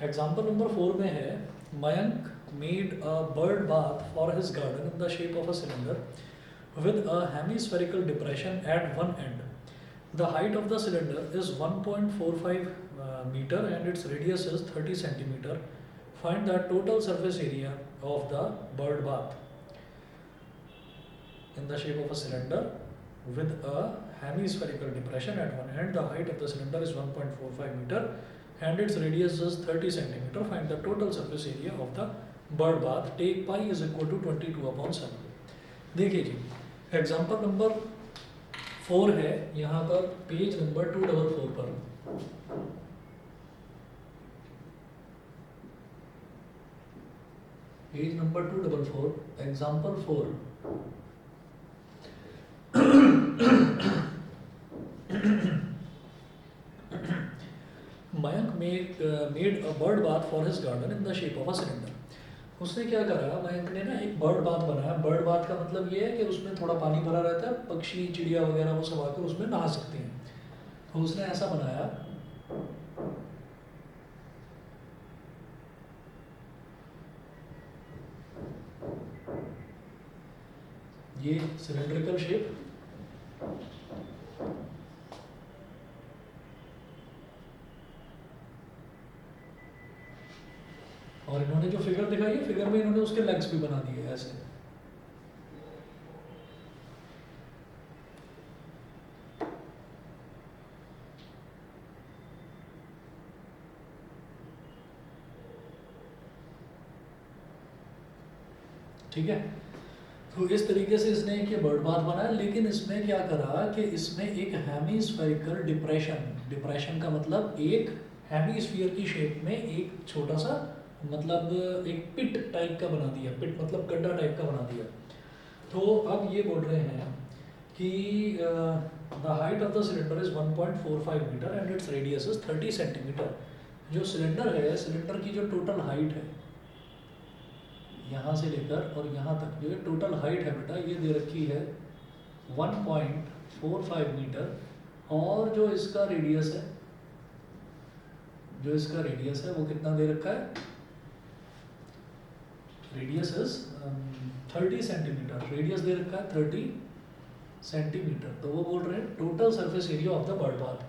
Example number 4 में है Mayank made a bird bath for his garden in the shape of a cylinder with a hemispherical depression at one end. The height of the cylinder is 1.45 meter and its radius is 30 centimeter. Find the total surface area of the bird bath in the shape of a cylinder with a hemispherical depression at one end. The height of the cylinder is 1.45 meter and its radius is 30 centimeter. Find the total surface area of the bird bath. Take pi is equal to 22/7. देखिए जी, example number 4 है यहाँ पर page number 244 पर। Page number 244 example 4। Mayank made a bird bath for his garden in the shape of a cylinder. उसने क्या करा, मयंक ने ना एक बर्ड बाथ बनाया। बर्ड बाथ का मतलब ये है कि उसमें थोड़ा पानी भरा रहता है, पक्षी चिड़िया वगैरह वो सब आकर उसमें नहा सकते हैं। तो उसने ऐसा बनाया, ये सिलेंड्रिकल शेप, और इन्होंने जो फिगर दिखाई है, फिगर में इन्होंने उसके लेग्स भी बना दिए ऐसे। ठीक है, तो इस तरीके से इसने एक ये बर्ड बाथ बनाया। लेकिन इसमें क्या करा कि इसमें एक हेमीस्फेरिकल डिप्रेशन का मतलब एक हेमीस्फीयर की शेप में एक छोटा सा मतलब एक पिट टाइप का बना दिया। पिट मतलब गड्ढा टाइप का बना दिया। तो अब ये बोल रहे हैं कि the height of the cylinder is 1.45 metre and its radius is 30 centimetre. जो सिलेंडर है, सिलेंडर की जो टोटल हाइट है यहाँ से लेकर और यहाँ तक, जो टोटल हाइट है बेटा, ये दे रखी है 1.45 मीटर। और जो इसका रेडियस है, वो कितना दे रखा है? Radius is 30 centimetre. रेडियस दे रखा है 30 सेंटीमीटर। तो वो बोल रहे हैं total surface area of the bird bath.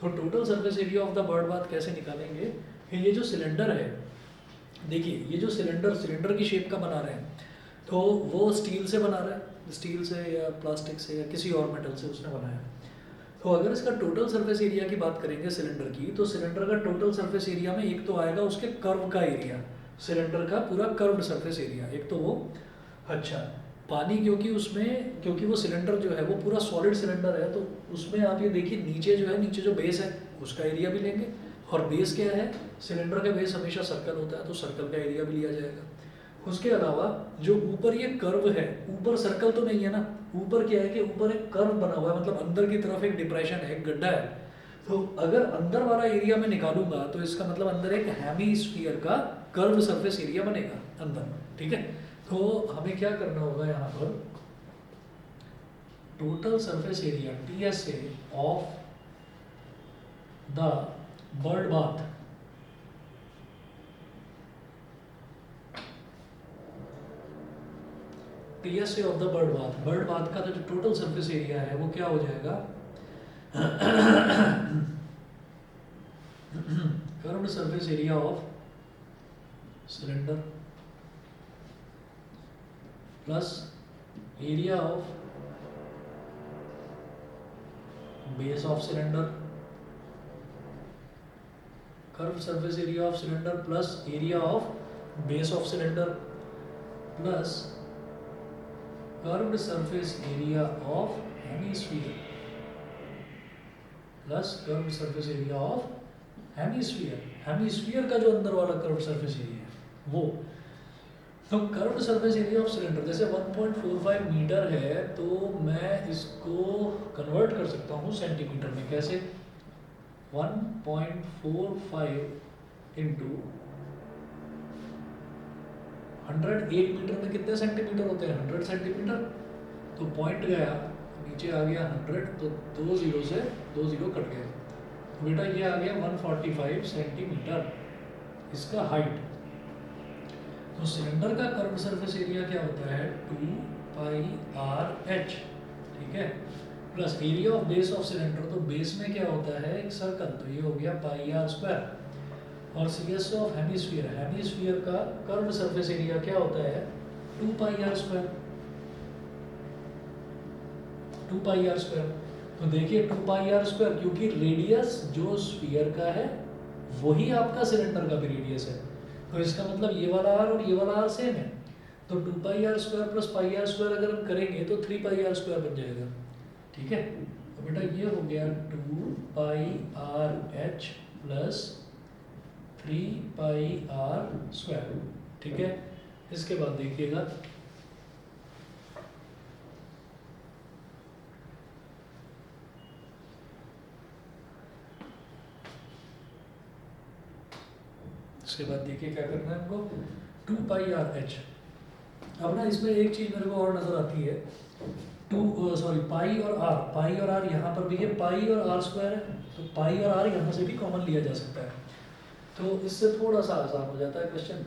तो total surface area of the bird bath कैसे निकालेंगे कि ये जो सिलेंडर है, देखिए ये जो सिलेंडर की शेप का बना रहे हैं, तो वो स्टील से बना रहा है, स्टील से या प्लास्टिक से या किसी और मेटल से उसने बनाया। तो अगर इसका टोटल सरफेस एरिया की बात करेंगे सिलेंडर की, तो सिलेंडर का टोटल सरफेस एरिया में एक तो आएगा उसके कर्व का एरिया, सिलेंडर का पूरा कर्व्ड सरफेस एरिया, एक तो वो। अच्छा, पानी क्योंकि वो सिलेंडर जो है वो पूरा सॉलिड सिलेंडर है, तो उसमें आप ये देखिए नीचे जो बेस है उसका एरिया भी लेंगे। और बेस क्या है? सिलेंडर का बेस हमेशा सर्कल होता है, तो सर्कल का एरिया भी लिया जाएगा। उसके अलावा जो ऊपर ये कर्व है, ऊपर सर्कल तो नहीं है ना, ऊपर क्या है कि ऊपर एक कर्व बना हुआ है, मतलब अंदर की तरफ एक डिप्रेशन है, एक गड्ढा है। तो अगर अंदर वाला एरिया में निकालूंगा तो इसका मतलब अंदर एक हेमीस्फीयर का कर्व सरफेस एरिया बनेगा अंदर। ठीक है, तो हमें क्या करना होगा यहाँ पर, total surface area TSA of the bird bath TSA of the bird bath का जो टोटल सरफेस एरिया है वो क्या हो जाएगा? Curved surface area of cylinder plus area of base of cylinder, curved surface area of cylinder plus area of base of cylinder plus curved surface area of hemisphere plus curved surface area of hemisphere का जो अंदर वाला curved surface area है वो। तो curved surface area of cylinder जैसे 1.45 metre है, तो मैं इसको कन्वर्ट कर सकता हूँ सेंटीमीटर में। कैसे? 1.45 इंटू 100। 1 मीटर में कितने सेंटीमीटर होते हैं? 100 सेंटीमीटर। तो पॉइंट गया नीचे आ गया 100, तो 2 जीरो से 2 जीरो कट गए, तो बेटा ये आ गया 145 सेंटीमीटर। इसका हाइट। तो सिलेंडर का कर्व सरफेस एरिया क्या होता है 2 पाई आर एच, ठीक है, plus area of base of cylinder, तो बेस में क्या होता है एक सर्कल, तो ये हो गया पाई आर स्क्वायर। और C S of hemisphere, hemisphere का कर्व सरफेस एरिया क्या होता है 2 pi r square, 2 pi r square. तो देखिए 2 पाई आर स्क्वायर, क्योंकि रेडियस जो स्फीयर का है वही आपका सिलेंडर का भी रेडियस है, तो इसका मतलब ये वाला आर और ये वाला आर सेम है। तो 2 pi r square plus pi r square अगर हम करेंगे तो 3 पाई आर स्क्वायर बन जाएगा, ठीक है। तो बेटा ये हो गया 2 pi r h plus 3 pi r square, ठीक है। इसके बाद देखिएगा इसके बाद देखिए क्या करना है हमको 2 पाई आर एच। अब ना इसमें एक चीज मेरे को और नजर आती है, पाई और आर यहाँ पर भी है, पाई और आर स्क्वायर है, तो पाई और आर यहाँ से भी कॉमन लिया जा सकता है, तो इससे थोड़ा सा आसान हो जाता है क्वेश्चन।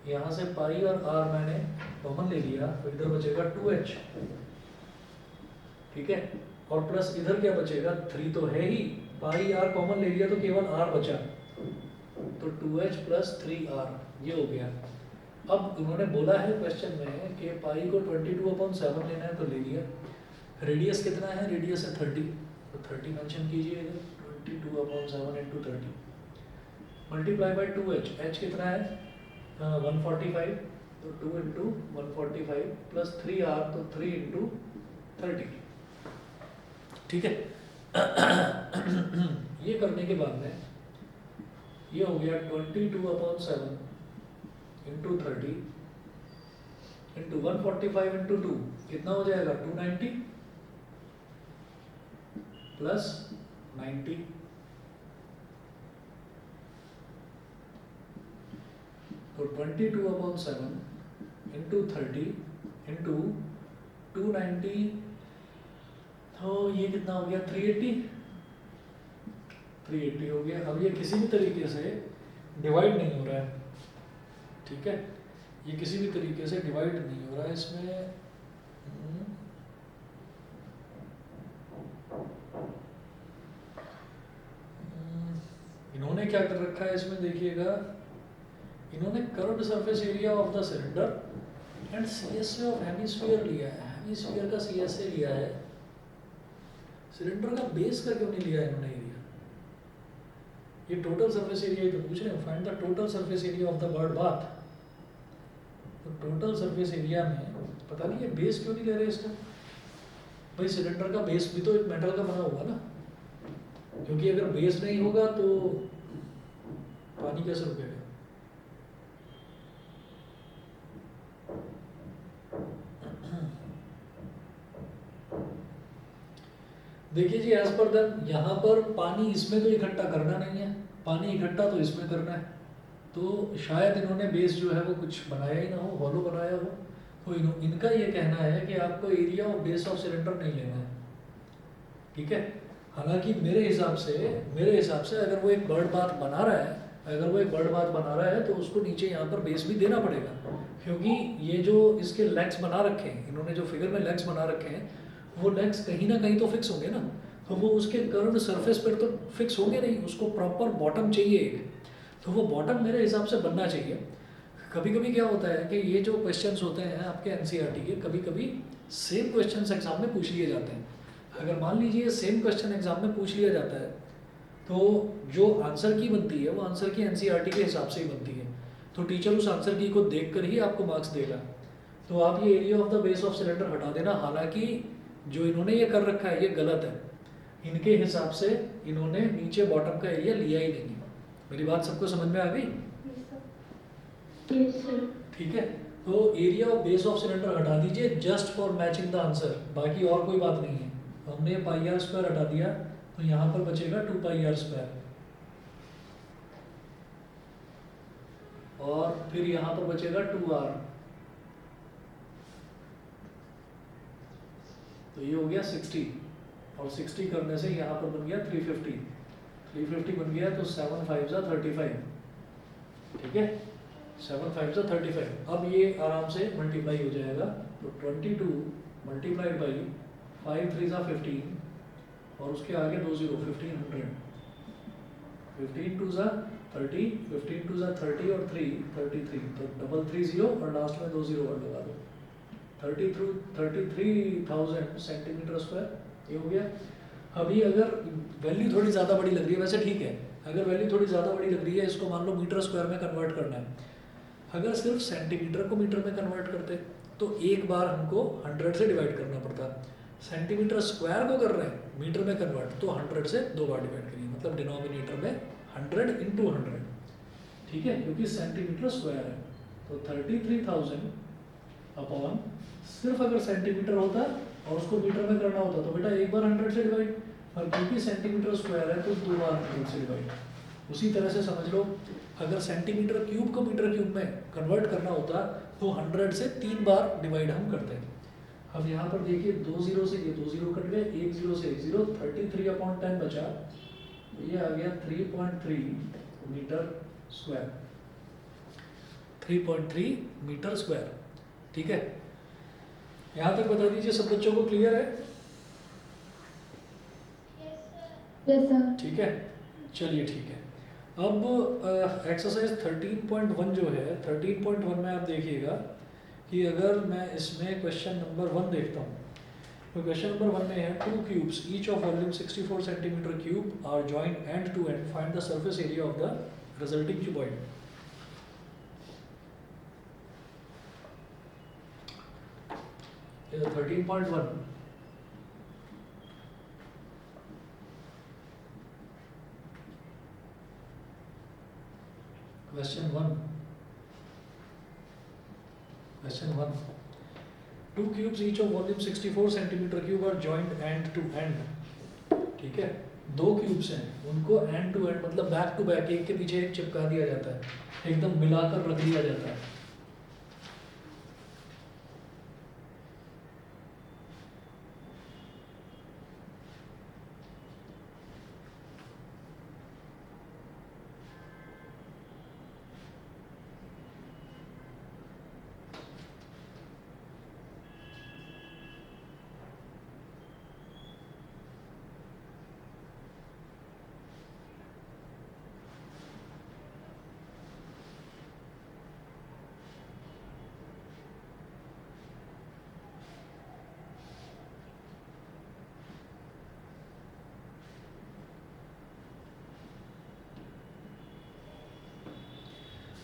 यहाँ से पाई और आर मैंने कॉमन ले लिया, तो इधर बचेगा 2h, ठीक है, और प्लस इधर क्या बचेगा 3 तो है ही, पाई आर कॉमन ले लिया तो केवल आर बचा, तो 2h प्लस 3r ये हो गया। अब उन्होंने बोला है क्वेश्चन में कि पाई को 22/7 लेना है, तो ले लिया। रेडियस कितना है, रेडियस है 30, तो 30 मेंशन कीजिए इधर, 22/7 into 30 multiply by 2h, h कितना है 145, तो 2 इंटू 145 प्लस 3r, तो 3 इंटू 30, ठीक है। ये करने के बाद में ये हो गया 22/7 इंटू 30 इंटू 145 इंटू 2 कितना हो जाएगा 290 प्लस 90, तो 22/7 इंटू 30 इंटू 290, तो ये कितना हो गया 380 हो गया। अब ये किसी भी तरीके से डिवाइड नहीं हो रहा है, ठीक है, ये किसी भी तरीके से डिवाइड नहीं हो रहा है इसमें। इन्होंने क्या कर रखा है इसमें देखिएगा, इन्होंने curved surface area of the cylinder and CSA of hemisphere लिया है, हेमिस्फीयर का सीएसए लिया है, सिलेंडर का बेस का क्यों नहीं लिया इन्होंने एरिया। ये टोटल सरफेस एरिया तो पूछ रहे हैं, find the total surface area of the bird bath. तो टोटल सरफेस एरिया में पता नहीं ये बेस क्यों नहीं ले रहे इसका, भाई सिलेंडर का बेस भी तो एक मेटल का बना हुआ ना, क्योंकि अगर बेस नहीं होगा तो पानी कैसे रुकेगा। देखिए जी एज पर देम यहाँ पर पानी इसमें तो इकट्ठा करना नहीं है, पानी इकट्ठा तो इसमें करना है, तो शायद इन्होंने बेस जो है वो कुछ बनाया ही ना हो, हॉलो बनाया हो। तो इनका ये कहना है कि आपको area of base of cylinder नहीं लेना है, ठीक है। हालांकि मेरे हिसाब से अगर वो एक बर्ड बाथ बना रहा है, तो उसको नीचे यहाँ पर बेस भी देना पड़ेगा, क्योंकि ये जो इसके लेग्स बना रखे हैं, इन्होंने जो फिगर में लेग्स बना रखे हैं, वो लेग्स कहीं ना कहीं तो फिक्स होंगे ना, तो वो उसके कर्व्ड सरफेस पर तो फिक्स होंगे नहीं, उसको प्रॉपर बॉटम चाहिए एक, तो वो बॉटम मेरे हिसाब से बनना चाहिए। कभी कभी क्या होता है कि ये जो क्वेश्चंस होते हैं आपके एनसीईआरटी के, कभी कभी सेम क्वेश्चंस एग्जाम में पूछ लिए जाते हैं। अगर मान लीजिए सेम क्वेश्चन एग्जाम में पूछ लिया जाता है, तो जो आंसर की बनती है वो आंसर की एनसीईआरटी के हिसाब से ही बनती है, तो टीचर उस आंसर की को देख कर ही आपको मार्क्स देगा। तो आप ये area of the base of cylinder हटा देना, हालांकि जो इन्होंने ये कर रखा है ये गलत है, इनके हिसाब से इन्होंने नीचे बॉटम का एरिया लिया ही नहीं। मेरी बात सबको समझ में आ गई? ठीक है, तो area of base of cylinder हटा दीजिए just for matching the answer, बाकी और कोई बात नहीं है। हमने पाई आर स्क्वायर हटा दिया, तो यहाँ पर बचेगा 2 पाई आर स्क्वायर, और फिर यहाँ पर बचेगा 2r, तो ये हो गया 60, और 60 करने से यहाँ पर बन गया 350 बन गया, तो 7 5 जा 35, ठीक है, 7 5 से 35। अब ये आराम से मल्टीप्लाई हो जाएगा, तो 22 मल्टीप्लाइड बाई 5 3 सा 15 और उसके आगे 2 0, 1500, 15 2 सा 30, 15 2 सा 30 और 3 33, तो डबल 30 और लास्ट में 2 0 और लगा दो, 33,000 सेंटीमीटर स्क्वायर। ये हो गया। अभी अगर वैल्यू थोड़ी ज़्यादा बड़ी लग रही है, वैसे ठीक है, अगर वैल्यू थोड़ी ज़्यादा बड़ी लग रही है, इसको मान लो मीटर स्क्वायर में कन्वर्ट करना है। अगर सिर्फ सेंटीमीटर को मीटर में कन्वर्ट करते तो एक बार हमको 100 से डिवाइड करना पड़ता। सेंटीमीटर स्क्वायर को कर रहे हैं मीटर में कन्वर्ट, तो 100 से 2 बार डिवाइड करिए, मतलब डिनोमिनेटर में 100 इंटू 100, ठीक है, क्योंकि सेंटीमीटर स्क्वायर है। तो 33,000 अपॉन, सिर्फ अगर सेंटीमीटर होता और उसको मीटर में करना होता तो बेटा एक बार 100 से डिवाइड, और क्योंकि सेंटीमीटर स्क्वायर है तो 2 बार 100 से डिवाइड। उसी तरह से समझ लो, अगर सेंटीमीटर क्यूब को मीटर क्यूब में कन्वर्ट करना होता तो 100 से 3 बार डिवाइड हम करते हैं। अब यहाँ पर देखिए 2 0 से ये 2 0 कट गए, 1 0 से 1 0, 33/10 बचा, तो ये आ गया 3.3 मीटर स्क्वायर, 3.3 मीटर स्क्वायर, ठीक है। यहाँ तक बता दीजिए सब बच्चों को क्लियर है? Yes sir. ठीक है, चलिए ठीक है। अब एक्सरसाइज 13.1 जो है, 13.1 में आप देखिएगा कि अगर मैं इसमें क्वेश्चन नंबर 1 देखता हूँ, तो क्वेश्चन नंबर 1 में है 2 cubes each of volume 64 centimetre cube are joined end to end, find the surface area of the resulting cuboid. ये 13.1 Question 1. 2 cubes each of volume 64 centimeter cube are joined end to end, ठीक है। 2 cubes हैं, उनको and to and मतलब back to back, एक के पीछे एक चिपका दिया जाता है, एकदम मिलाकर रख दिया जाता है।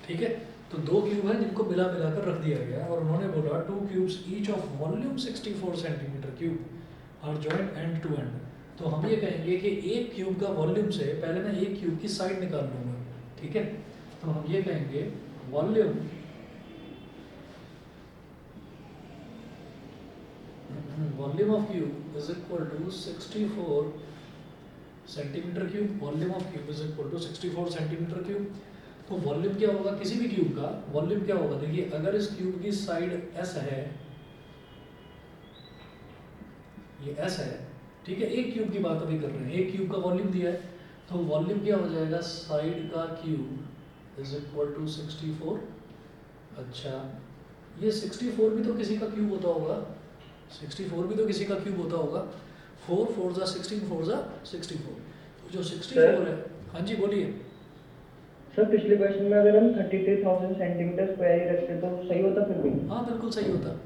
ठीक है, तो 2 क्यूब हैं जिनको मिला मिलाकर रख दिया गया, और उन्होंने बोला 2 cubes each of volume 64 centimetre cube are joined end to end. तो हम ये कहेंगे कि एक क्यूब का वॉल्यूम से पहले मैं एक क्यूब की साइड निकाल लूँगा, ठीक है। तो हम ये कहेंगे volume of cube is equal to 64 centimetre cube, volume of cube is equal to 64 centimetre cube. तो वॉल्यूम क्या होगा किसी भी क्यूब का, वॉल्यूम क्या होगा, देखिए अगर इस क्यूब की साइड S है, ये S है, ठीक है, एक क्यूब की बात अभी कर रहे हैं, एक क्यूब का वॉल्यूम दिया है, तो वॉल्यूम क्या हो जाएगा, साइड का क्यूब इज इक्वल टू 64। अच्छा, ये 64 भी तो किसी का क्यूब होता होगा, 64 भी तो किसी का क्यूब होता होगा, 4 4 जा 16, 4 जा 64, तो जो 64 है, हाँ जी बोलिए। सर पिछले क्वेश्चन में अगर हम 33,000 सेंटीमीटर स्क्वायर ही रखते तो सही होता फिर भी? हाँ बिल्कुल सही होता,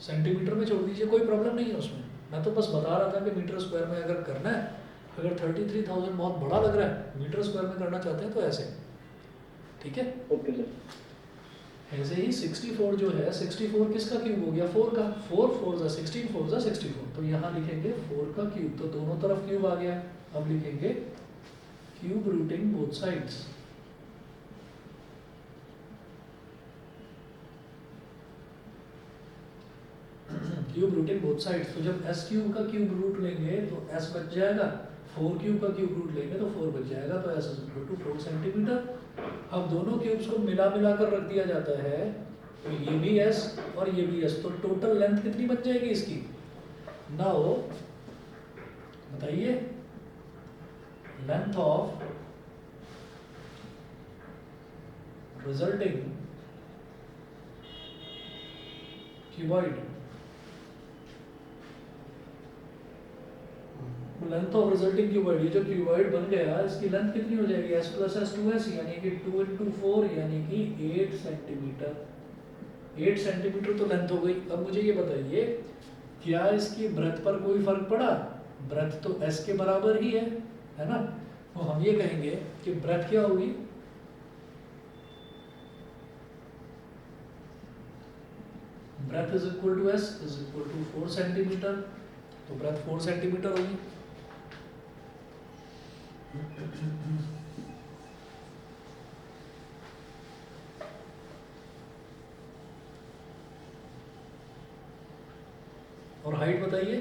सेंटीमीटर में छोड़ दीजिए, कोई प्रॉब्लम नहीं है उसमें। मैं तो बस बता रहा था कि मीटर स्क्वायर में अगर करना है, अगर 33,000 बहुत बड़ा लग रहा है, मीटर स्क्वायर में करना चाहते हैं तो ऐसे, ठीक है। Okay sir. ऐसे ही 64 जो है, 64 किसका क्यूब हो गया, 4 का, 4 4 जा 16, 4 जा 64, तो यहाँ लिखेंगे 4 का क्यूब, तो दोनों तरफ क्यूब आ गया। अब लिखेंगे cube routing both sides, cube routing both sides. तो जब s क्यूब का क्यूब रूट लेंगे तो s बच जाएगा, 4 क्यूब का क्यूब रूट लेंगे तो 4 बच जाएगा, तो s is equal to 4 centimetre. अब दोनों क्यूब्स को मिला मिला कर रख दिया जाता है, तो ये भी s और ये भी s, तो टोटल लेंथ कितनी बच जाएगी इसकी, नाउ बताइए, length of resulting cuboid, length of resulting cuboid, ये जो क्यूबॉइड बन गया इसकी लेंथ कितनी हो जाएगी, s प्लस एस 2s, यानी कि 2 इंटू 4 यानी कि 8 सेंटीमीटर। 8 सेंटीमीटर तो लेंथ हो गई। अब मुझे ये बताइए क्या इसकी ब्रेथ पर कोई फर्क पड़ा? ब्रेथ तो s के बराबर ही है ना। तो हम ये कहेंगे कि ब्रेथ क्या होगी, breadth is equal to s is equal to 4 centimetre, तो ब्रेथ 4 सेंटीमीटर होगी। और हाइट बताइए,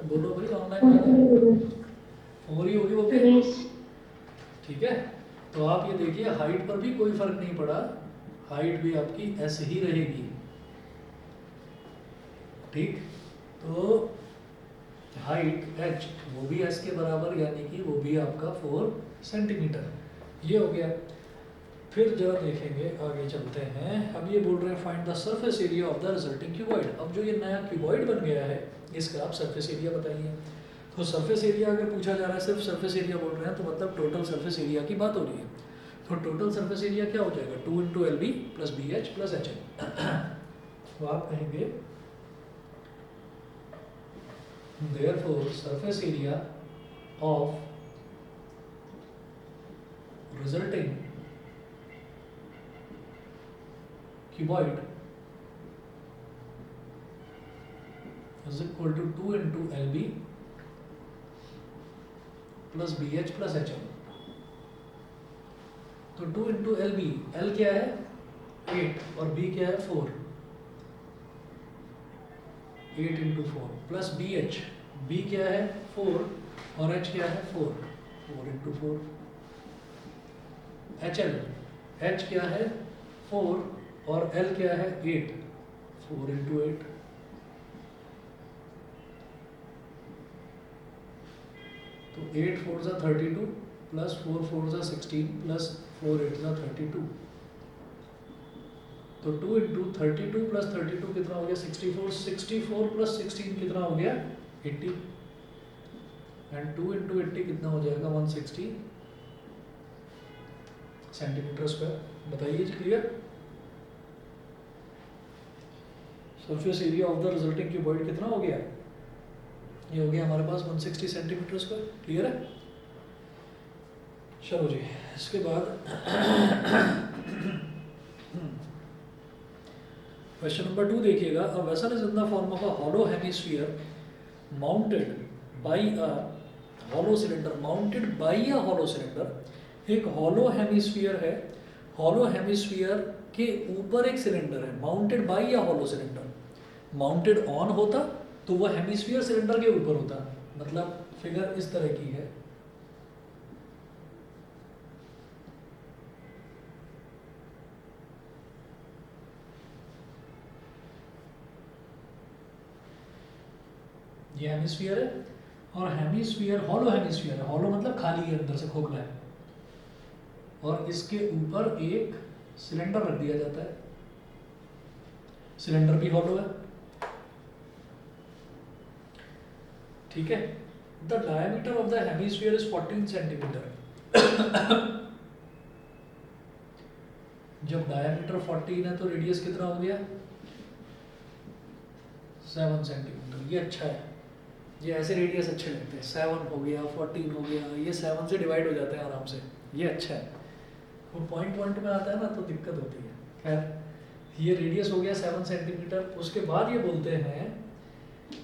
बोलो भाई ऑनलाइन में 4 ही होगी वो भी। Yes. ठीक है, तो आप ये देखिए हाइट पर भी कोई फर्क नहीं पड़ा, हाइट भी आपकी s ही रहेगी। ठीक, तो हाइट h वो भी s के बराबर, यानी कि वो भी आपका 4 सेंटीमीटर, ये हो गया। फिर जरा देखेंगे आगे चलते हैं। अब ये बोल रहे हैं find the surface area of the resulting cuboid. अब जो ये नया क्यूबॉइड बन गया है इसका आप सरफेस एरिया बताइए। तो सरफेस एरिया अगर पूछा जा रहा है, सिर्फ सरफेस एरिया बोल रहे हैं, तो मतलब टोटल सरफेस एरिया की बात हो रही है। तो टोटल सरफेस एरिया क्या हो जाएगा, 2 into L B plus B H plus H L. तो आप कहेंगे therefore surface area of resulting cuboid is equal to 2 into LB plus BH plus HL। तो 2 into LB, L क्या है 8 और B क्या है 4, 8 into 4 plus B H, B क्या है 4 और एच क्या है 4, 4 इंटू 4। एच एल, एच क्या है 4 और एल क्या है 8, 4 इंटू 8। तो 8 4 जा 32 प्लस 4 4 जा 16 प्लस 4 8 जा 32। तो 2 इंटू 32 प्लस 32 कितना हो गया 64, 64 प्लस 16 कितना हो गया 80, एंड 2 इंटू 80 कितना हो जाएगा 160 सेंटीमीटर स्क्वायर। बताइए जी, clear? Surface area of the resulting cuboid कितना हो गया, ये हो गया हमारे पास 160 सेंटीमीटर स्क्वायर। क्लियर है? चलो जी, इसके बाद क्वेश्चन नंबर 2 देखिएगा। A vessel is in the form of a hollow hemisphere mounted by a hollow cylinder, mounted by a hollow cylinder. एक हॉलो हेमिस्फीयर है, हॉलो हेमिस्फीयर के ऊपर एक सिलेंडर है, mounted by a hollow cylinder. Mounted on होता तो वह hemisphere cylinder के ऊपर होता, मतलब फिगर इस तरह की है। ये हेमिस्फीयर है और हेमिस्फीयर हॉलो हेमिस्फीयर है, हॉलो मतलब खाली है, अंदर से खोखला है, और इसके ऊपर एक सिलेंडर रख दिया जाता है, सिलेंडर भी हॉलो है। ठीक है, the diameter of the hemisphere is 14 centimetre. जब डायमीटर 14 है तो रेडियस कितना हो गया 7 सेंटीमीटर। ये अच्छा है, ये ऐसे रेडियस अच्छे लगते हैं, 7 हो गया 14 हो गया, ये 7 से डिवाइड हो जाते हैं आराम से, ये अच्छा है। वो पॉइंट पॉइंट में आता है ना तो दिक्कत होती है। खैर ये रेडियस हो गया 7 सेंटीमीटर। उसके बाद ये बोलते हैं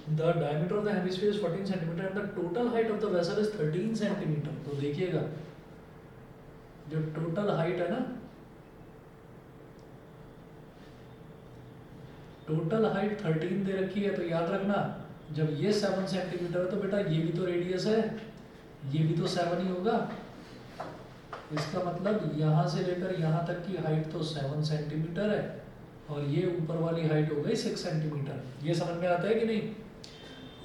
the diameter of the hemisphere is 14 centimetre and the total height of the vessel is 13 centimetre. तो देखिएगा जो टोटल हाइट है ना, टोटल हाइट 13 दे रखी है, तो याद रखना जब ये 7 सेंटीमीटर है तो बेटा ये भी तो रेडियस है, ये भी तो 7 ही होगा। इसका मतलब यहाँ से लेकर यहाँ तक की हाइट तो 7 सेंटीमीटर है और ये ऊपर वाली हाइट हो गई 6 सेंटीमीटर। ये समझ में आता है कि नहीं?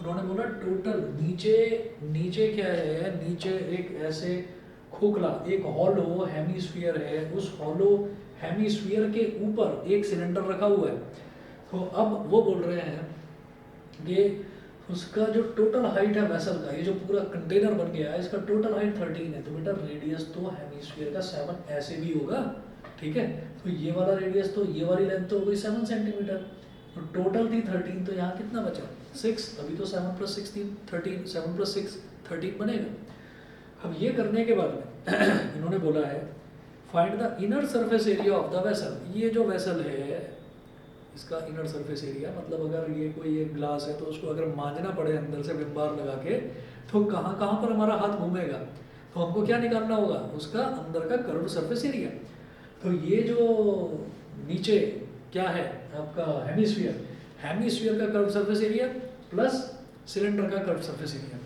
उन्होंने बोला टोटल नीचे, नीचे क्या है, नीचे एक ऐसे खोखला एक हॉलो हेमीस्फीयर है, उस हॉलो हेमीस्फीयर के ऊपर एक सिलेंडर रखा हुआ है। तो अब वो बोल रहे हैं कि उसका जो टोटल हाइट है वेसल का, ये जो पूरा कंटेनर बन गया है इसका टोटल हाइट 13 है। तो बेटा रेडियस तो हेमीस्फीयर का 7 ऐसे भी होगा, ठीक है। तो ये वाला रेडियस तो ये वाली लेंथ तो हो गई 7 सेंटीमीटर। तो टोटल थी 13, तो यहाँ कितना बचा 6। अभी तो 7 + 6 13, 7 + 6 13 बनेगा। अब ये करने के बाद में इन्होंने बोला है find the inner surface area of the vessel. ये जो वेसल है इसका इनर सरफेस एरिया, मतलब अगर ये कोई एक ग्लास है तो उसको अगर मांझना पड़े अंदर से विम बार लगा के, तो कहाँ कहाँ पर हमारा हाथ घूमेगा, तो हमको क्या निकालना होगा, उसका अंदर का कर्व्ड सरफेस एरिया। तो ये जो नीचे क्या है आपका हेमीस्फीयर, हेमीस्फीयर का curved surface area plus cylinder का कर्व्ड सरफेस एरिया।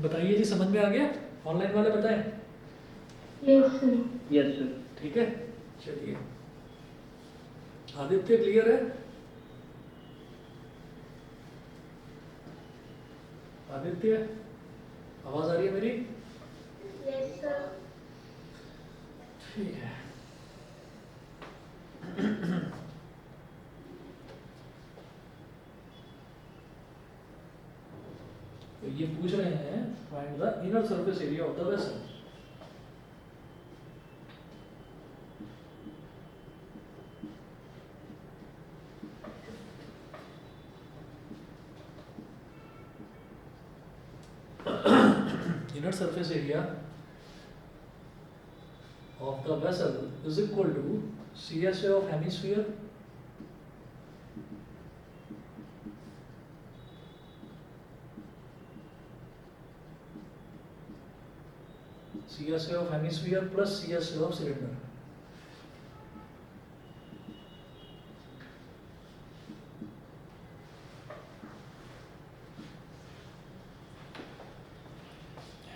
बताइए जी, समझ में आ गया? ऑनलाइन वाले बताएं। Yes, sir. Yes sir. ठीक है, चलिए। आदित्य क्लियर है? आदित्य आवाज आ रही है मेरी? Yes, sir. ठीक है। तो ये पूछ रहे हैं find the inner surface area of the vessel. Inner surface area of the vessel is equal to CSA of hemisphere CSA of hemisphere plus CSA of cylinder।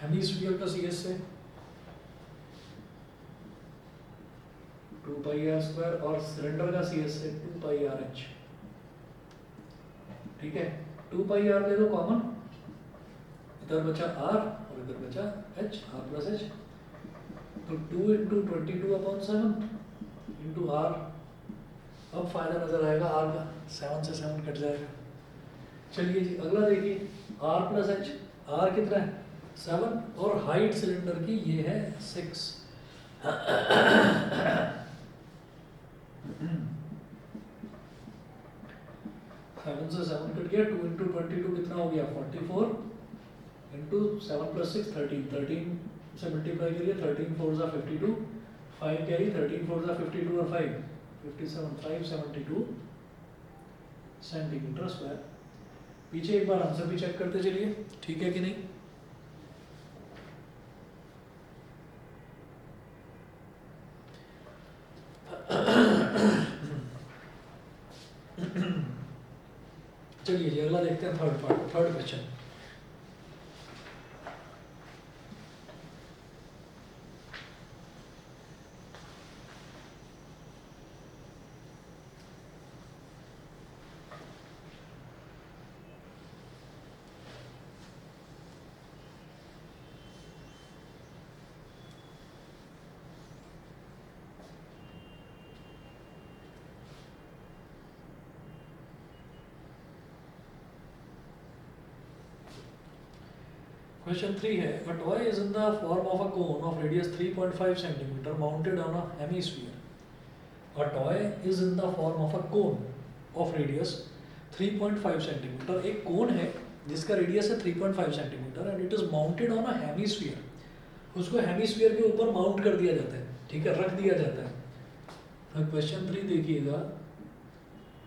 Hemisphere का CSA 2πr² और cylinder का CSA 2πrh। ठीक है, 2πr ले लो common, इधर बचा r और इधर बचा h, r+h। तो 2 × 22/7 × r। अब फायदा नजर आएगा r का, 7 से 7 कट जाएगा। चलिए जी अगला देखिए, r+h। r कितना है 7 और हाइट सिलेंडर की ये है 6। 7 से 7 कट गया, 2 × 22 कितना हो गया 44 × 7 + 6 13। 13 से मल्टीप्लाई करिए, 13 4 = 52, 5 कैरी, 13 4 = 52 और 5 57, 572 सेंटीमीटर स्क्वायर। पीछे एक बार आंसर भी चेक करते चलिए, ठीक है कि नहीं। चलिए जी अगला देखते हैं, थर्ड क्वेश्चन। Question 3 है, a toy is in the form of a cone of radius 3.5 centimeter mounted on a hemisphere. A toy is in the form of a cone of radius 3.5 centimeter। एक कोन है जिसका radius है 3.5 centimetre and it is mounted on a hemisphere. उसको hemisphere के ऊपर mount कर दिया जाता है, ठीक है, रख दिया जाता है। तो क्वेश्चन 3 देखिएगा,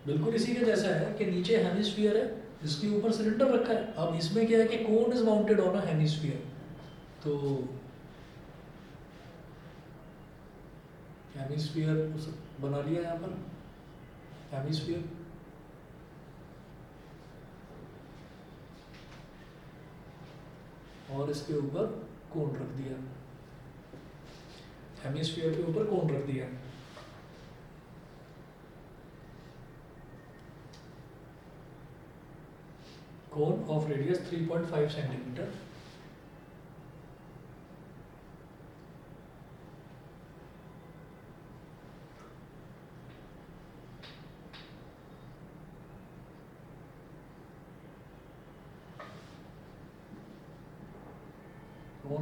बिल्कुल इसी के जैसा है कि नीचे हेमिस्फीयर है जिसके ऊपर सिलेंडर रखा है। अब इसमें क्या है कि cone is mounted on a hemisphere. तो हेमिस्फीयर बना लिया यहाँ पर, हेमिस्फीयर और इसके ऊपर कोन रख दिया, हेमिस्फीयर के ऊपर कोन रख दिया। कोन ऑफ रेडियस 3.5 सेंटीमीटर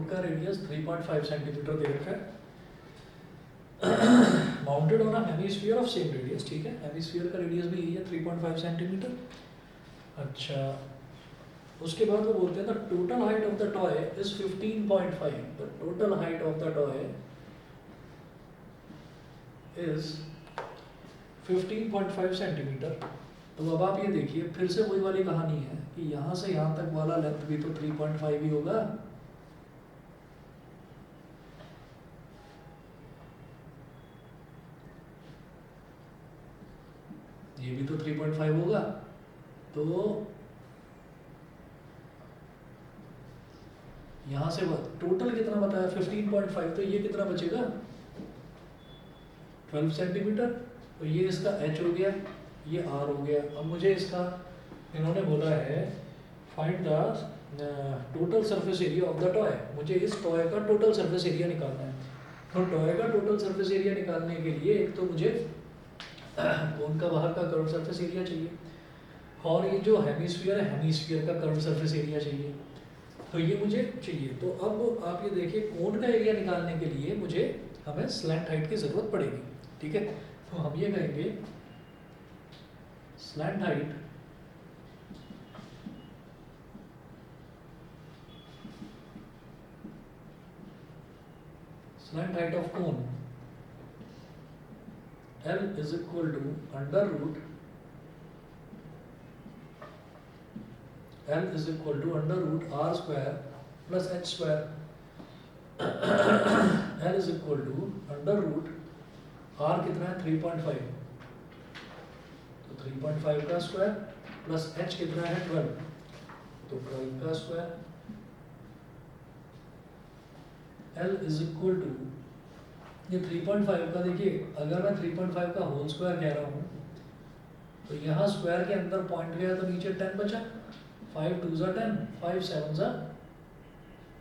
कोन का रेडियस 3.5 सेंटीमीटर दे रखा है, mounted on a hemisphere of same radius, ठीक है, हेमिस्फीयर का रेडियस भी यही है 3.5 सेंटीमीटर। अच्छा, उसके बाद वो बोलते हैं the total height of the toy is 15.5, the total height of the toy is 15.5 centimetre. तो अब आप ये देखिए, फिर से वही वाली कहानी है कि यहाँ से यहाँ तक वाला लेंथ भी तो 3.5 ही होगा, ये भी तो 3.5 होगा, तो यहाँ से टोटल कितना बताया 15.5, तो ये कितना बचेगा 12 सेंटीमीटर। तो ये इसका h हो गया, ये r हो गया। अब मुझे इसका, इन्होंने बोला है find the total surface area of the toy, मुझे इस टॉय का टोटल सरफेस एरिया निकालना है। तो टॉय का टोटल सरफेस एरिया निकालने के लिए एक तो मुझे कोन का बाहर का कर्व सरफेस एरिया चाहिए, और ये जो हेमिस्फीयर है, हेमिस्फीयर का कर्व सरफेस एरिया चाहिए, तो ये मुझे चाहिए। तो अब आप ये देखिए, कोन का एरिया निकालने के लिए मुझे हमें स्लैंट हाइट की ज़रूरत पड़ेगी, ठीक है। तो हम ये कहेंगे slant height of cone L is equal to under root r square plus h square। L is equal to under root r कितना है 3.5, तो 3.5 का स्क्वायर प्लस h कितना है 12, तो 12 का square. L is equal to, ये 3.5 का देखिए, अगर मैं 3.5 का होल स्क्वायर कह रहा हूँ तो यहाँ स्क्वायर के अंदर पॉइंट गया तो नीचे 10 बचा, 5 2 ज़ा 10, 5 7 ज़ा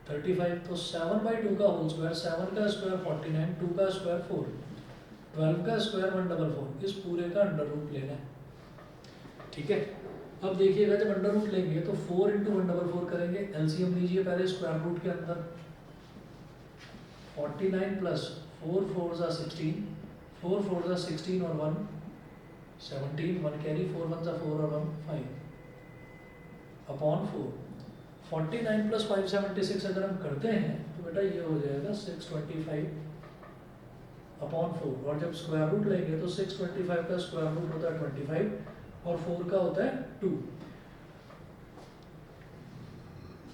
35, तो 7/2 का होल स्क्वायर, 7 का स्क्वायर 49, 2 का स्क्वायर 4, 12 का स्क्वायर 144, इस पूरे का अंडर रूट लेना है, ठीक है। अब देखिएगा, जब अंडर रूट लेंगे तो 4 × 144 करेंगे, एलसीएम लीजिए पहले स्क्वायर रूट के अंदर, 49 प्लस 4 4 ज़ा 16, 4 4 ज़ा 16 और 1 17, 1 कैरी, 4 1 ज़ा 4 और 1 5 अपॉन 4। 49 प्लस 576 अगर हम करते हैं तो बेटा ये हो जाएगा 625 अपॉन 4, और जब स्क्वायर रूट लेंगे तो 625 का स्क्वायर रूट होता है 25 और 4 का होता है 2।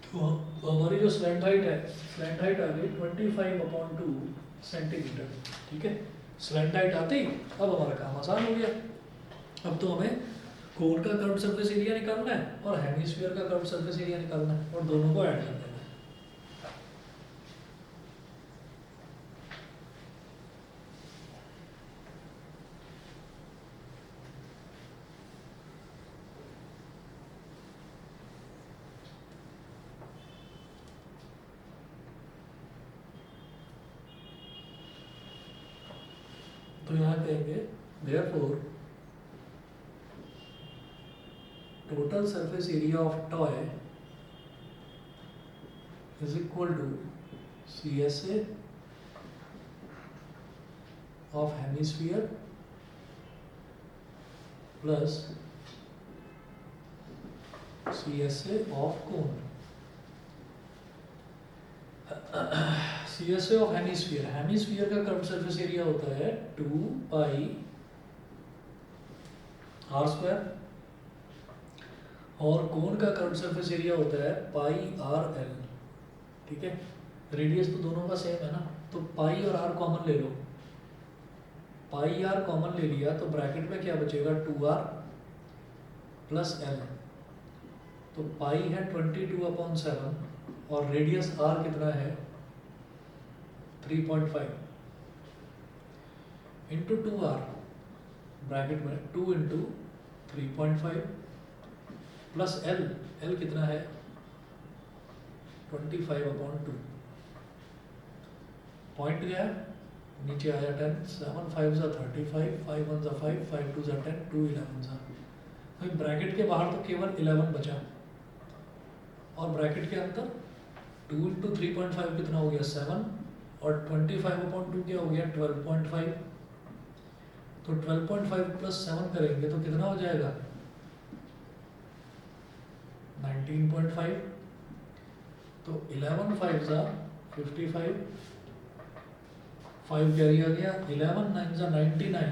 तो हमारी जो स्लैंट हाइट है, स्लैंट हाइट आ गई 25/2 सेंटीमीटर, ठीक है। स्लैंट हाइट आते ही अब हमारा काम आसान हो गया। अब तो हमें कोन का कर्व सरफेस एरिया निकालना है और हेमिस्फीयर का कर्व सरफेस एरिया निकालना है, और दोनों को ऐड कर देना है। तो यहाँ कहेंगे therefore total surface area of toy is equal to CSA of hemisphere plus CSA of cone। CSA of hemisphere, hemisphere का कर्व सरफेस एरिया होता है 2 पाई r स्क्वायर, और कोन का कर्व सरफेस एरिया होता है पाई r l, ठीक है। रेडियस तो दोनों का सेम है ना, तो पाई और r कॉमन ले लो, पाई r कॉमन ले लिया तो ब्रैकेट में क्या बचेगा 2r प्लस l, तो पाई है 22/7 और रेडियस r कितना है 3.5 इंटू 2r, ब्रैकेट में 2 × 3.5 प्लस l कितना है 25/2, पॉइंट गया नीचे आया 10, 7 5 ज़ा 35, 5 1 ज़ा 5, 5 2 ज़ा 10, 2 11 ज़ा, ब्रैकेट के बाहर तो केवल 11 बचा और ब्रैकेट के अंदर 2 इंटू 3.5 कितना हो गया 7, और 25/2 क्या हो गया 12.5। तो 12.5 प्लस 7 करेंगे तो कितना हो जाएगा 19.5। तो 11 5 ज़ा 55, 5 कैरी आ गया, 11 9 ज़ा 99,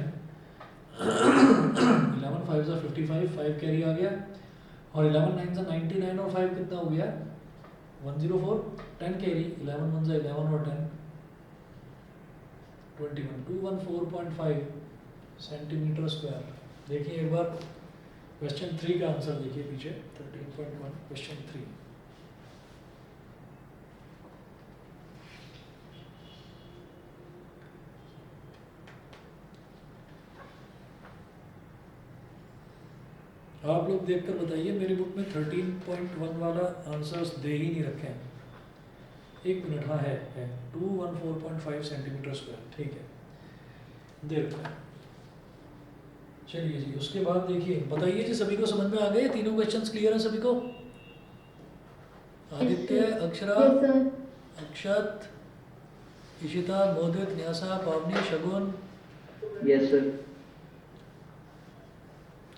11 5 ज़ा 55, 5 कैरी आ गया, और 11 9 ज़ा 99 और 5 कितना हो गया 104, 10 कैरी, 11 1 ज़ा 11 और 10 21, 214.5 सेंटीमीटर स्क्वायर। देखिए एक बार क्वेश्चन 3 का आंसर देखिए पीछे 13.1 क्वेश्चन 3। आप लोग देखकर बताइए, मेरी बुक में 13.1 वाला आंसर्स दे ही नहीं रखे हैं। एक मिनट, हाँ है 214.5 सेंटीमीटर स्क्वायर, ठीक है दे रखा है। चलिए जी, उसके बाद देखिए बताइए जी, सभी को समझ में आ गए? तीनों क्वेश्चंस क्लियर हैं सभी को? Aditya, Akshara, Yes, sir. अक्षत, इशिता, मोदित, न्यासा, पावनी, शगुन, यस सर।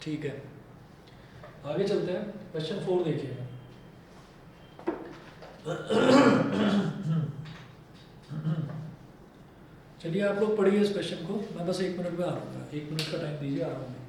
ठीक है। आगे चलते हैं, क्वेश्चन 4 देखिएगा। चलिए आप लोग पढ़िए इस क्वेश्चन को, मैं बस 1 मिनट में आ रहा हूँ, 1 मिनट का टाइम दीजिए, आ रहा हूँ मैं।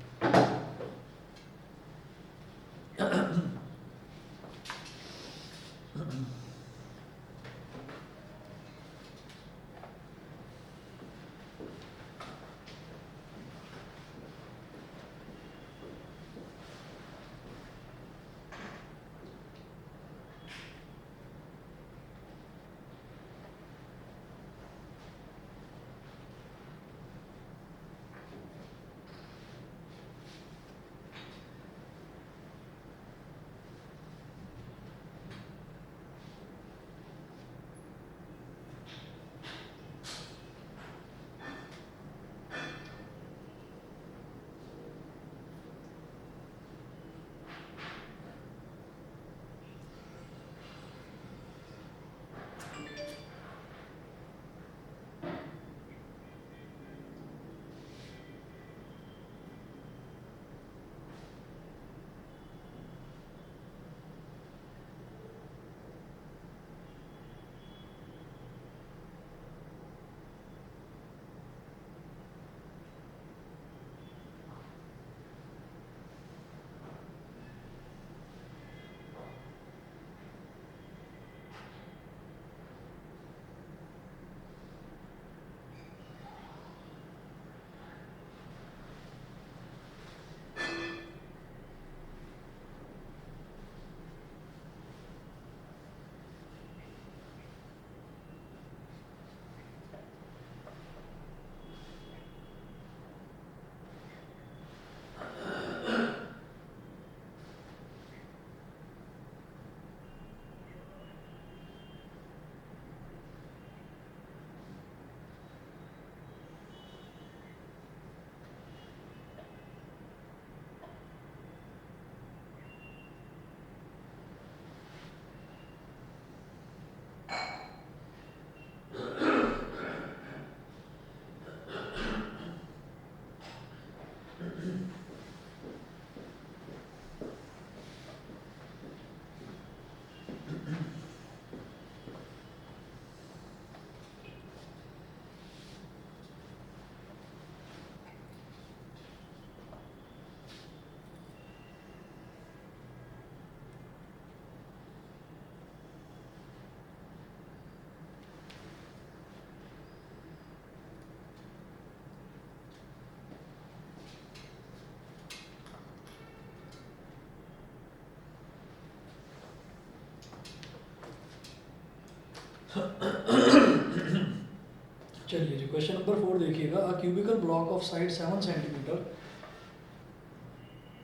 चलिए जी, क्वेश्चन नंबर 4 देखिएगा। A cubical block of side 7 centimetre,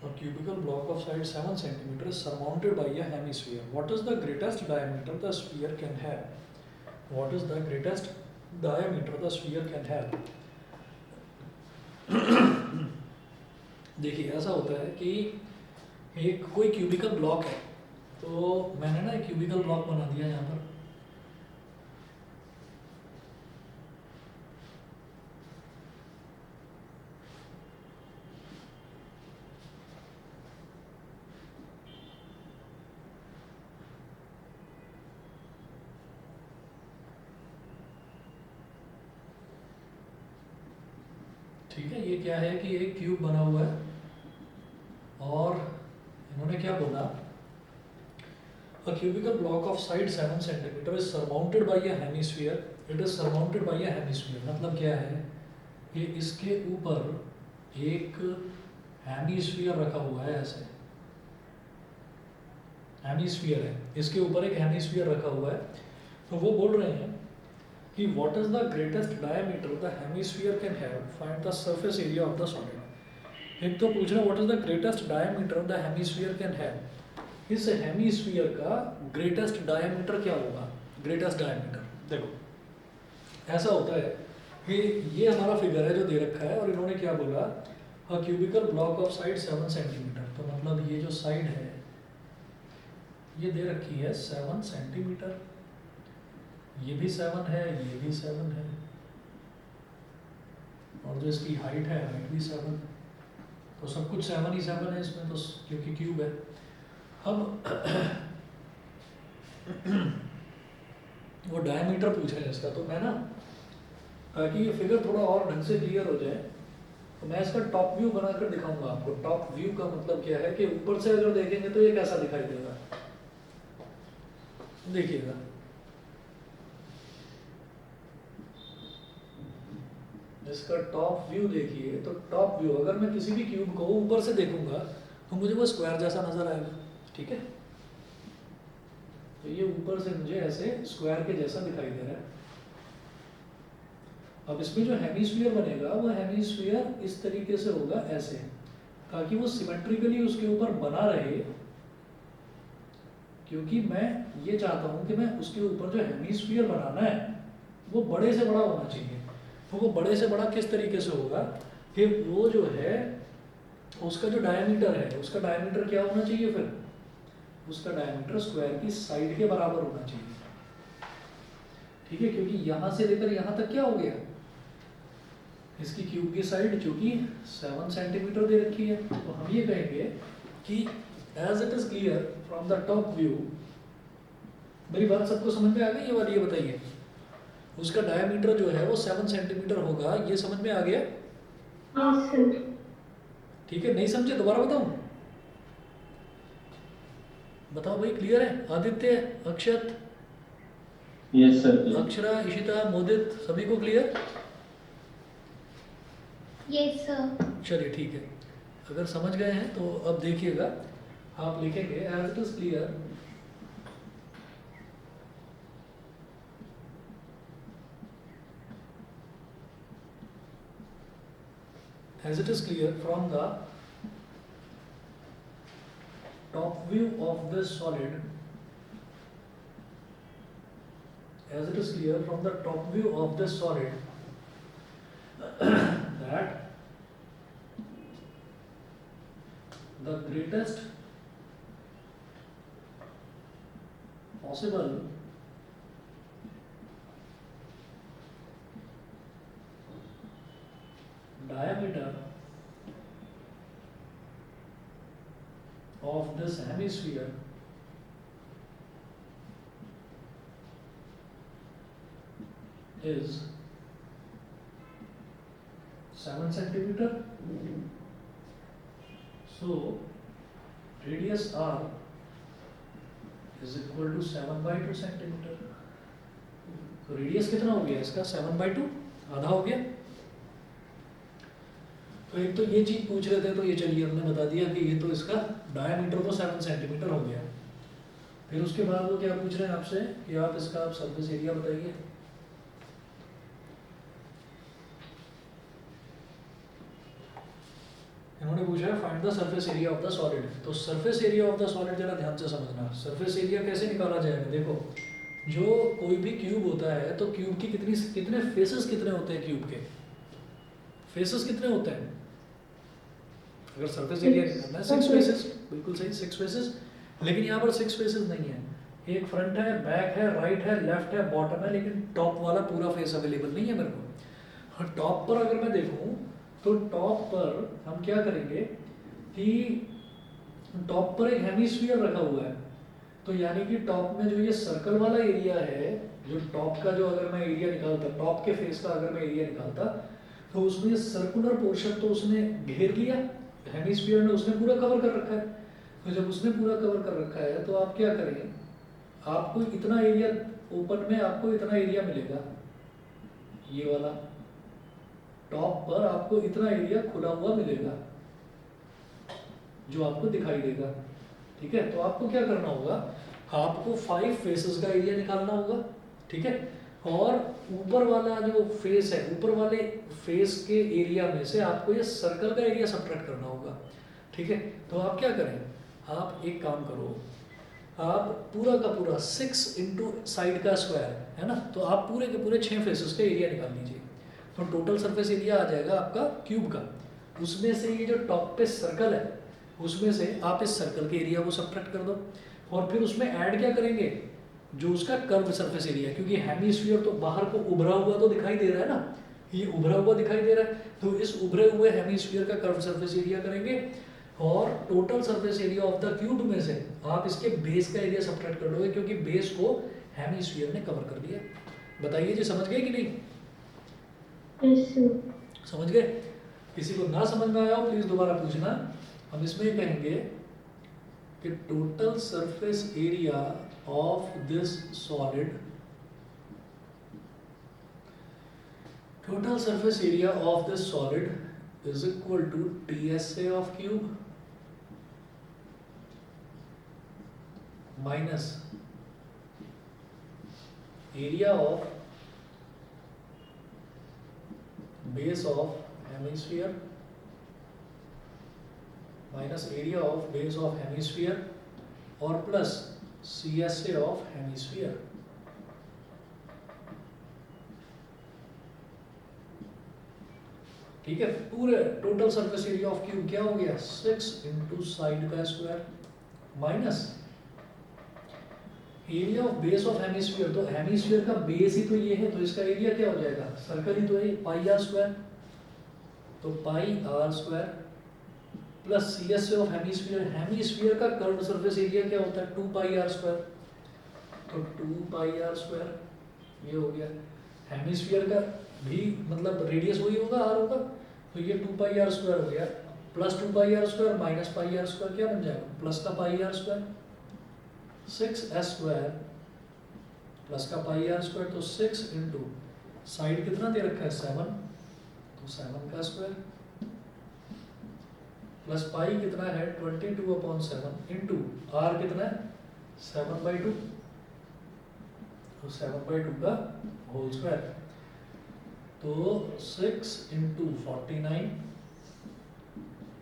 a cubical block of side 7 centimeter is surmounted by a hemisphere. What is the greatest diameter the sphere can have? What is the greatest diameter the sphere can have? देखिए ऐसा होता है कि एक कोई cubical block है, तो मैंने ना एक क्यूबिकल ब्लॉक बना दिया यहाँ पर, ठीक है, ये क्या है कि एक क्यूब बना हुआ है और इन्होंने क्या बोला, a cubical block of side 7 centimeter is surmounted by a hemisphere, it is surmounted by a hemisphere। मतलब क्या है कि इसके ऊपर एक हेमिस्फीयर रखा हुआ है, ऐसे हेमिस्फीयर है, इसके ऊपर एक हेमिस्फीयर रखा हुआ है। तो वो बोल रहे हैं कि what is the greatest diameter the hemisphere can have, find the surface area of the solid. एक तो पूछ रहे what is the greatest diameter the hemisphere can have, इस हेमिस्फीयर का ग्रेटेस्ट डायमीटर क्या होगा। ग्रेटेस्ट डायमीटर देखो ऐसा होता है कि ये हमारा फिगर है जो दे रखा है और इन्होंने क्या बोला, a cubical block of side 7 centimetre. तो मतलब ये जो साइड है ये दे रखी है 7 सेंटीमीटर, ये भी 7 है, ये भी 7 है, और जो इसकी हाइट है हाइट भी 7, तो सब कुछ 7 ही 7 है इसमें, तो क्योंकि क्यूब है। अब वो डायमीटर पूछ रहे हैं इसका, तो मैं ना ताकि ये फिगर थोड़ा और ढंग से क्लियर हो जाए तो मैं इसका टॉप व्यू बनाकर दिखाऊंगा आपको। टॉप व्यू का मतलब क्या है कि ऊपर से अगर देखेंगे तो ये कैसा दिखाई देगा, देखिएगा। इसका टॉप व्यू देखिए, तो टॉप व्यू अगर मैं किसी भी क्यूब को ऊपर से देखूंगा तो मुझे वो स्क्वायर जैसा नजर आएगा, ठीक है। तो ये ऊपर से मुझे ऐसे स्क्वायर के जैसा दिखाई दे रहा है। अब इसमें जो हेमिस्फीयर बनेगा वो हेमिस्फीयर इस तरीके से होगा ऐसे, ताकि वो सिमेट्रिकली उसके ऊपर बना रहे, क्योंकि मैं ये चाहता हूं कि मैं उसके ऊपर जो हेमिस्फीयर बनाना है वो बड़े से बड़ा होना चाहिए। तो वो बड़े से बड़ा किस तरीके से होगा कि वो जो है उसका जो डायमीटर है उसका डायमीटर क्या होना चाहिए, फिर उसका डायमीटर स्क्वायर की साइड के बराबर होना चाहिए, ठीक है। क्योंकि यहां से लेकर यहां तक क्या हो गया, इसकी क्यूब की साइड जो कि 7 सेंटीमीटर दे रखी है, तो हम ये कहेंगे कि as it is clear from the top view. मेरी बात सबको समझ में आ गई ये वाली, ये बताइए। उसका डायमीटर जो है वो 7 सेंटीमीटर होगा, ये समझ में आ गया? Yes, sir. ठीक है, नहीं समझे दोबारा बताऊं? बताओ भाई, क्लियर है? आदित्य, अक्षत, यस सर। अक्षरा, इशिता, मोदित, सभी को क्लियर? Yes, sir. चलिए ठीक है, अगर समझ गए हैं तो अब देखिएगा, आप लिखेंगे as it is clear as it is clear from the top view of this solid, as it is clear from the top view of this solid that the greatest possible diameter of this hemisphere is 7 centimeter. So radius r is equal to 7/2 centimeter. तो radius कितना हो गया इसका? 7/2, आधा हो गया। तो एक तो ये चीज पूछ रहे थे, तो ये चलिए हमने बता दिया कि ये तो इसका डायमीटर तो 7 सेंटीमीटर हो गया। फिर उसके बाद वो क्या पूछ रहे हैं आपसे कि आप इसका आप सरफेस एरिया बताइए। इन्होंने पूछा है find the surface area of the solid. तो surface area of the solid जरा ध्यान से समझना। सरफेस एरिया कैसे निकाला जाएगा? देखो, जो कोई भी क्यूब होता है तो क्यूब की कितने फेसेस कितने होते हैं? क्यूब के फेसेस कितने होते हैं? अगर सरफेस एरिया निकालना है 6 फेसेस, बिल्कुल सही 6 फेसेस। लेकिन यहाँ पर 6 फेसेस नहीं है, एक फ्रंट है, बैक है, राइट है, लेफ्ट है, बॉटम है, लेकिन टॉप वाला पूरा फेस अवेलेबल नहीं है मेरे को। और टॉप पर अगर मैं देखूँ तो टॉप पर हम क्या करेंगे कि टॉप पर एक हेमिस्फीयर रखा हुआ है, तो यानी कि टॉप में जो ये सर्कल वाला एरिया है, जो टॉप का जो अगर मैं एरिया निकालता, टॉप के फेस का अगर मैं एरिया निकालता, तो उसमें सर्कुलर पोर्शन तो उसने घेर लिया, हेमिस्फीयर ने उसने पूरा कवर कर रखा है। तो जब उसने पूरा कवर कर रखा है तो आप क्या करेंगे, आपको इतना एरिया ओपन में आपको इतना एरिया मिलेगा, ये वाला टॉप पर आपको इतना एरिया खुला हुआ मिलेगा जो आपको दिखाई देगा। ठीक है, तो आपको क्या करना होगा, आपको 5 फेसेस का एरिया निकालना होगा। ठीक है, और ऊपर वाला जो फेस है, ऊपर वाले फेस के एरिया में से आपको ये सर्कल का एरिया सब्ट्रैक्ट करना होगा। ठीक है, तो आप क्या करें, आप एक काम करो, आप पूरा का पूरा 6 इंटू साइड का स्क्वायर है ना, तो आप पूरे के पूरे 6 फेसेस का एरिया निकाल लीजिए। तो टोटल सरफेस एरिया आ जाएगा आपका क्यूब का। उसमें से ये जो टॉप पे सर्कल है उसमें से आप इस सर्कल के एरिया को सब्ट्रैक्ट कर दो, और फिर उसमें ऐड क्या करेंगे, जो उसका कर्व सरफेस एरिया, क्योंकि हेमिस्फीयर तो बाहर को उभरा हुआ तो दिखाई दे रहा है ना, ये उभरा हुआ दिखाई दे रहा है, तो इस उभरे हुए हेमिस्फीयर का कर्व सरफेस एरिया करेंगे, और total surface area of the cube में से आप इसके बेस का एरिया सब्ट्रैक्ट कर दोगे, क्योंकि बेस को हेमिस्फीयर ने कवर कर दिया। बताइए जी, समझ गए कि नहीं? Yes, sir. समझ गए? किसी को ना समझ में आया हो प्लीज दोबारा पूछना। हम इसमें कहेंगे कि total surface area of this solid, total surface area of this solid is equal to TSA of cube minus area of base of hemisphere minus area of base of hemisphere और plus CSA of hemisphere। ठीक है, पूरे total surface area of cube क्या हो गया, 6 into side का square minus area of base of hemisphere. तो hemisphere का बेस ही तो ये है, तो इसका एरिया क्या हो जाएगा, सर्कल ही तो है, पाई आर स्क्वायर, तो pi r square plus CSA of hemisphere. Hemisphere का कर्व्ड सरफेस एरिया क्या होता है, 2 पाई आर स्क्वायर, तो 2 पाई आर स्क्वायर ये हो गया। हेमिस्फीयर का भी मतलब रेडियस वही होगा, आर होगा, तो ये 2 पाई आर स्क्वायर हो गया, plus 2 pi r square minus pi r square क्या बन जाएगा, प्लस का pi r square, 6s square plus का पाई आर स्क्वायर, तो 6 इंटू साइड कितना दे रखा है 7, तो 7 का स्क्वायर प्लस पाई कितना है 22/7 इंटू आर कितना है 7/2, तो 7/2 का होल स्क्वायर, तो 6 इंटू 49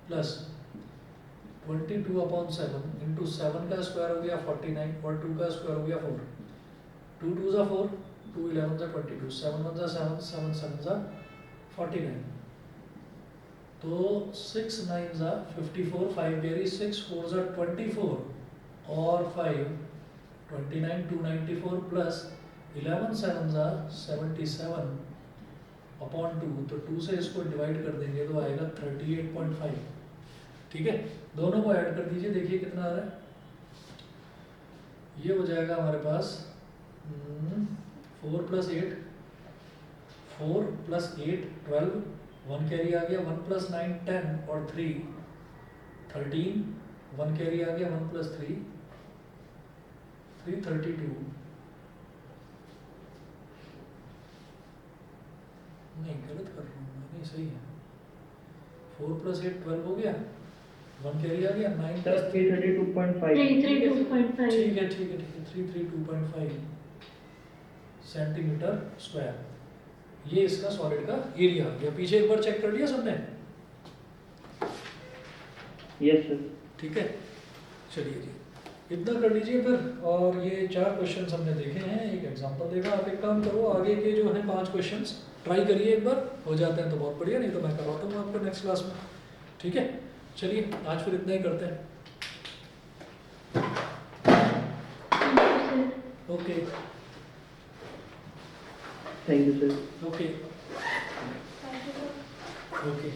प्लस 22/7 इंटू 7 का स्क्वायर हो गया 49 और 2 का स्क्वायर हो गया 4, 2 2 ज़ा 4, 2 11 ज़ा 22, 7 1 ज़ा 7, 7 7 ज़ा 49, तो 6 9 ज़ा 54, 5 कैरी 6 4 ज़ा 24 और 5 29 294 प्लस 11 7 ज़ा 77 अपॉन 2, तो 2 से इसको डिवाइड कर देंगे तो आएगा 38.5। ठीक है, दोनों को ऐड कर दीजिए, देखिए कितना आ रहा है, ये हो जाएगा हमारे पास 4 + 8 4 + 8 12, 1 कैरी आ गया, 1 + 9 10 और 3 13, 1 कैरी आ गया, 1 + 3 332, नहीं गलत कर रहा हूँ मैं, नहीं सही है, 4 + 8 12 हो गया, 1 कैरी आ गया, 9 सर + 332.5। 332.5. ठीक है 332.5 सेंटीमीटर स्क्वायर, ये इसका सॉलिड का एरिया आ गया। पीछे एक बार चेक कर लिया सबने? Yes sir. ठीक है, चलिए जी इतना कर लीजिए फिर, और ये 4 क्वेश्चंस हमने देखे हैं, एक एग्जांपल देगा। आप एक काम करो, आगे के जो है 5 क्वेश्चंस ट्राई करिए, एक बार हो जाते हैं तो बहुत बढ़िया, नहीं तो मैं करवाता हूँ आपको नेक्स्ट क्लास में। ठीक है, चलिए आज फिर इतना ही करते हैं। Okay thank you sir. Okay okay.